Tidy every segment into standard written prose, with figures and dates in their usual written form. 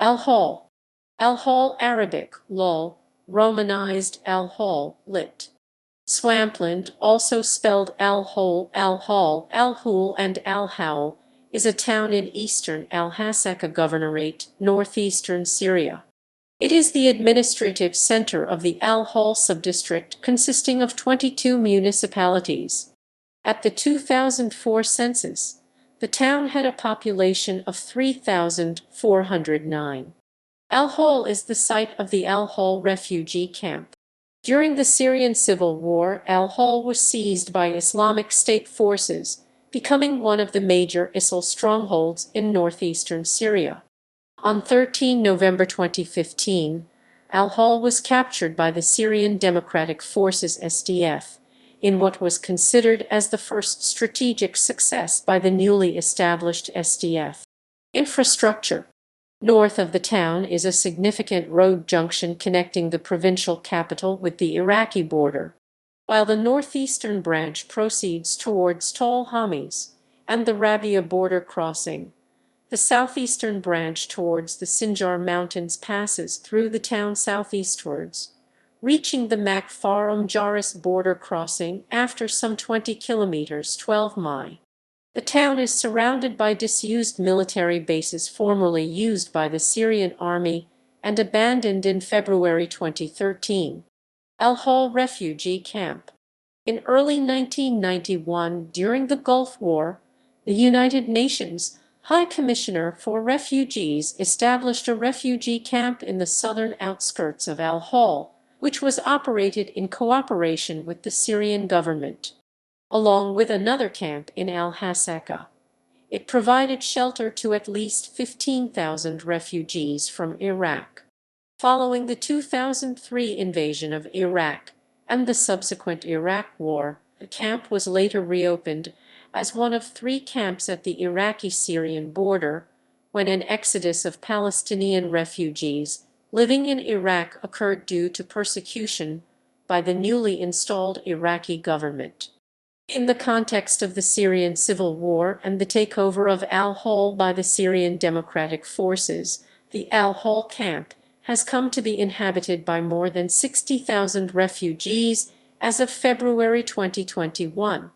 Al-Hawl. Al-Hawl Arabic, lol, romanized al-Hol, lit. Swampland, also spelled al-Hol, al-Hol, al-Hool, and al-Howl, is a town in eastern al-Hasakah Governorate, northeastern Syria. It is the administrative center of the Al-Hawl Subdistrict, consisting of 22 municipalities. At the 2004 census, the town had a population of 3,409. Al-Hol is the site of the Al-Hol refugee camp. During the Syrian civil war, al-Hol was seized by Islamic State forces, becoming one of the major ISIL strongholds in northeastern Syria. On 13 November 2015, al-Hol was captured by the Syrian Democratic Forces (SDF) in what was considered as the first strategic success by the newly established SDF. Infrastructure. North of the town is a significant road junction connecting the provincial capital with the Iraqi border, while the northeastern branch proceeds towards al-Hamis and the Rabia border crossing. The southeastern branch towards the Sinjar Mountains passes through the town southeastwards, reaching the Makfarum-Jaris border crossing after some 20 kilometers 12 mi. The town is surrounded by disused military bases formerly used by the Syrian army and abandoned in February 2013. Al-Hawl Refugee Camp. In early 1991, during the Gulf War, the United Nations High Commissioner for Refugees established a refugee camp in the southern outskirts of Al-Hol, which was operated in cooperation with the Syrian government, along with another camp in al-Hasakah. It provided shelter to at least 15,000 refugees from Iraq. Following the 2003 invasion of Iraq and the subsequent Iraq War, the camp was later reopened as one of 3 camps at the Iraqi-Syrian border when an exodus of Palestinian refugees living in Iraq occurred due to persecution by the newly installed Iraqi government. In the context of the Syrian civil war and the takeover of al-Hol by the Syrian Democratic Forces, the al-Hol camp has come to be inhabited by more than 60,000 refugees as of February 2021.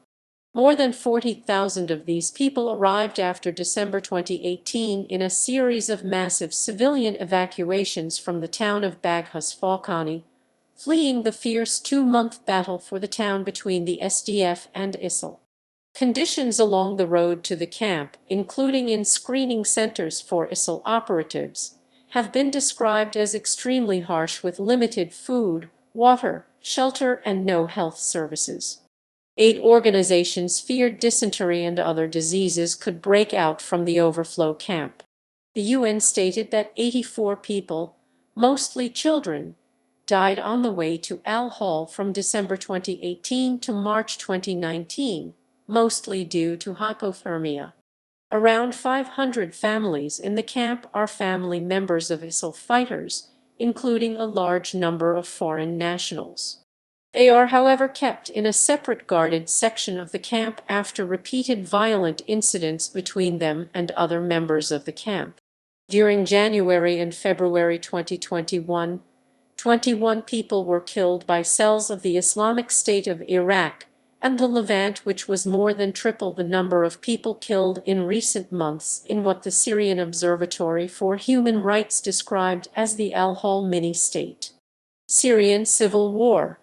More than 40,000 of these people arrived after December 2018 in a series of massive civilian evacuations from the town of Baghuz Falkani, fleeing the fierce 2-month battle for the town between the SDF and ISIL. Conditions along the road to the camp, including in screening centers for ISIL operatives, have been described as extremely harsh with limited food, water, shelter, and no health services. 8 organizations feared dysentery and other diseases could break out from the overflow camp. The UN stated that 84 people, mostly children, died on the way to al-Hol from December 2018 to March 2019, mostly due to hypothermia. Around 500 families in the camp are family members of ISIL fighters, including a large number of foreign nationals. They are, however, kept in a separate guarded section of the camp after repeated violent incidents between them and other members of the camp. During January and February 2021, 21 people were killed by cells of the Islamic State of Iraq and the Levant, which was more than triple the number of people killed in recent months in what the Syrian Observatory for Human Rights described as the al-Hol mini-state. Syrian civil war.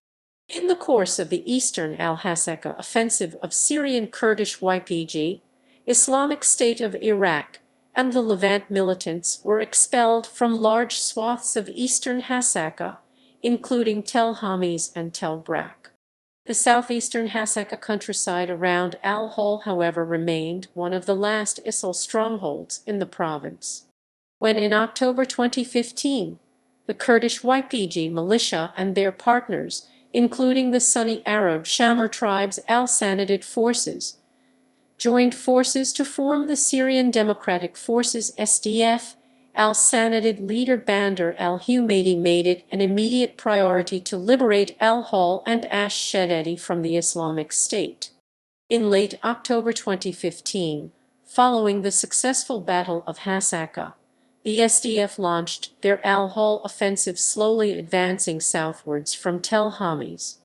In the course of the eastern al-Hasakah offensive of Syrian Kurdish YPG, Islamic State of Iraq and the Levant militants were expelled from large swaths of eastern Hasakah, including Tel Hamis and Tel Brak. The southeastern Hasakah countryside around al-Hol, however, remained one of the last ISIL strongholds in the province. When in October 2015, the Kurdish YPG militia and their partners, including the Sunni Arab Shamar tribes al-Sanadid forces, joined forces to form the Syrian Democratic Forces (SDF), al-Sanadid leader Bandar al-Humaydi made it an immediate priority to liberate al-Hol and ash-Shadadi from the Islamic State. In late October 2015, following the successful Battle of Hasakah, the SDF launched their al-Hol offensive, slowly advancing southwards from Tel Hamis.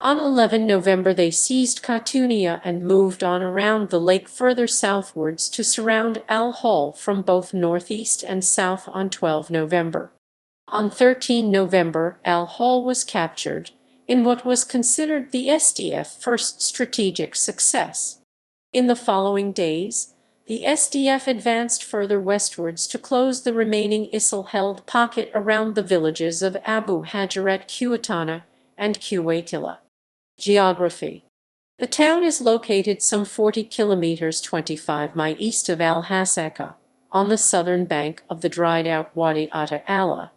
On 11 November they seized Khatuniya and moved on around the lake further southwards to surround al-Hol from both northeast and south on 12 November. On 13 November, al-Hol was captured, in what was considered the SDF's first strategic success. In the following days, the SDF advanced further westwards to close the remaining ISIL-held pocket around the villages of Abu Hajarat Quwatana and Quwaytila. Geography. The town is located some 40 kilometers 25 mi east of al-Hasakah, on the southern bank of the dried-out Wadi Ata Allah.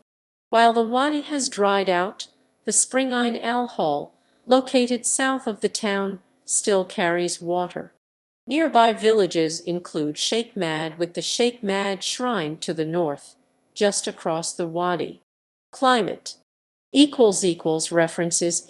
While the wadi has dried out, the spring-eyed al-Hol, located south of the town, still carries water. Nearby villages include Sheikh Mad with the Sheikh Mad Shrine to the north, just across the wadi. Climate. References